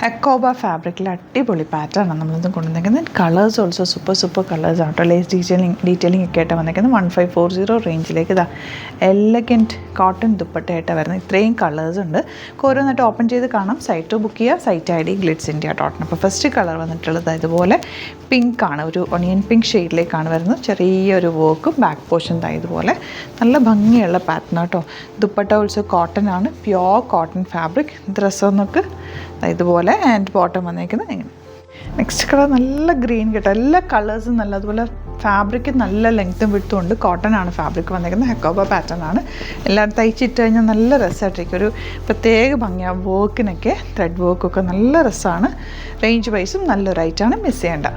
ഹെക്കോബ ഫാബ്രിക്കിൽ അടിപൊളി പാറ്റേൺ ആണ് നമ്മളിത് കൊണ്ടുവന്നിരിക്കുന്നത്. കളേഴ്സ് ഓൾസോ സൂപ്പർ കളേഴ്സ് ആണ് കേട്ടോ. ലേസ് ഡീറ്റെയിലിംഗ് ഒക്കെ ആയിട്ട് വന്നിരിക്കുന്നത്. 1540 റേഞ്ചിലേക്ക് ഇതാ എലഗൻറ്റ് കോട്ടൺ ദുപ്പട്ടയായിട്ടാണ് വരുന്നത്. ഇത്രയും കളേഴ്സ് ഉണ്ട്. ഓരോന്നായിട്ട് ഓപ്പൺ ചെയ്ത് കാണാം. സൈറ്റ് ബുക്ക് ചെയ്യുക. Site ID Glitz India .in. അപ്പോൾ ഫസ്റ്റ് കളർ വന്നിട്ടുള്ളത് ഇതുപോലെ പിങ്ക് ആണ്, ഒരു ഒണിയൻ പിങ്ക് ഷെയ്ഡിലേക്കാണ് വരുന്നത്. ചെറിയൊരു വർക്കും ബാക്ക് പോർഷൻ ഇതുപോലെ നല്ല ഭംഗിയുള്ള പാറ്റേൺ കേട്ടോ. ദുപ്പട്ട ഓൾസോ കോട്ടൺ ആണ്, പ്യോർ കോട്ടൺ ഫാബ്രിക്. ഡ്രസ്സ് നമുക്ക് ഇതുപോലെ ആൻഡ് ബോട്ടം വന്നേക്കുന്നത് ഇങ്ങനെ. നെക്സ്റ്റ് കളർ നല്ല ഗ്രീൻ കേട്ടോ. എല്ലാ കളേഴ്സും നല്ല, അതുപോലെ ഫാബ്രിക്ക് നല്ല ലെങ്ത്തും വിട്ടും ഉണ്ട്. കോട്ടൺ ആണ് ഫാബ്രിക് വന്നേക്കുന്നത്. ഹെക്കോബ പാറ്റേൺ ആണ്. എല്ലാവരും തയ്ച്ചിട്ട് കഴിഞ്ഞാൽ നല്ല രസമായിട്ടിരിക്കും. ഒരു പ്രത്യേക ഭംഗിയാണ്. വർക്കിനൊക്കെ ത്രെഡ് വർക്കൊക്കെ നല്ല രസമാണ്. റേഞ്ച് വൈസും നല്ലൊരു ഐറ്റാണ്, മിസ് ചെയ്യേണ്ട.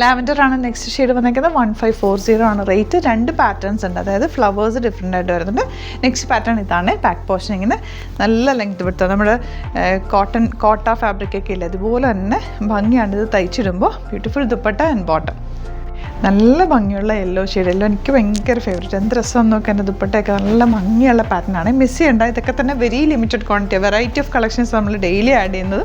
ലാവൻഡർ ആണ് നെക്സ്റ്റ് ഷെയ്ഡ് വന്നേക്കുന്നത്. 1540 ആണ് റേറ്റ്. 2 പാറ്റേൺസ് ഉണ്ട്, അതായത് ഫ്ലവേഴ്സ് ഡിഫറെൻ്റ് ആയിട്ട് വരുന്നുണ്ട്. നെക്സ്റ്റ് പാറ്റേൺ ഇതാണ്. ബാക്ക് പോർഷൻ ഇങ്ങനെ നല്ല ലെങ്ത് വിട്ട് നമ്മുടെ കോട്ട ഫാബ്രിക്കൊക്കെ ഇല്ല, അതുപോലെ തന്നെ ഭംഗിയാണ് ഇത് തയ്ച്ചിടുമ്പോൾ. Beautiful dupatta and bottom. നല്ല ഭംഗിയുള്ള യെല്ലോ ഷെയ്ഡ്. യെല്ലോ എനിക്ക് ഭയങ്കര ഫേവറേറ്റ്. എന്ത് രസം നോക്കുക. എൻ്റെ ദുപ്പട്ടയൊക്കെ നല്ല ഭംഗിയുള്ള പാറ്റേൺ ആണ്, മിസ് ചെയ്യേണ്ട. ഇതൊക്കെ തന്നെ very limited quantity. Variety of collections നമ്മൾ ഡെയിലി ആഡ് ചെയ്യുന്നത്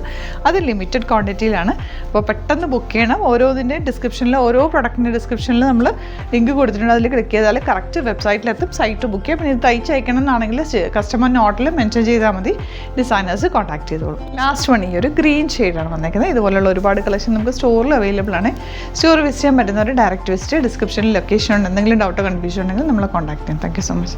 അത് ലിമിറ്റഡ് ക്വാണ്ടിറ്റിയിലാണ്. അപ്പോൾ പെട്ടെന്ന് ബുക്ക് ചെയ്യണം. ഓരോതിൻ്റെ ഡിസ്ക്രിപ്ഷനിൽ, ഓരോ പ്രൊഡക്റ്റിൻ്റെ ഡിസ്ക്രിപ്ഷനിൽ നമ്മൾ ലിങ്ക് കൊടുത്തിട്ടുണ്ട്. അതിൽ ക്ലിക്ക് ചെയ്താൽ കറക്റ്റ് വെബ്സൈറ്റിലെത്തും. സൈറ്റ് ബുക്ക് ചെയ്യാം. പിന്നെ ഇത് തയ്ച്ച് അയക്കണം എന്നാണെങ്കിൽ കസ്റ്റമർ നോട്ടിൽ മെൻഷൻ ചെയ്താൽ മതി. ഡിസൈനേഴ്സ് കോൺടാക്ട് ചെയ്തോളും. ലാസ്റ്റ് വൺ ഈ ഒരു ഗ്രീൻ ഷെയ്ഡാണ് വന്നേക്കുന്നത്. ഇതുപോലുള്ള ഒരുപാട് കളക്ഷൻ നമുക്ക് സ്റ്റോറിൽ അവൈലബിൾ ആണ്. സ്റ്റോർ വിസിറ്റ് ചെയ്യാൻ പറ്റുന്നവർ ഡയറക്റ്റ് വിസിറ്റ്. ഡിസ്ക്രിപ്ഷനിൽ ലൊക്കേഷൻ ഉണ്ട്. എന്തെങ്കിലും ഡൗട്ടോ കൺഫ്യൂഷൻ ഉണ്ടെങ്കിൽ നമ്മളെ കോൺടാക്ട് ചെയ്യാം. Thank you so much.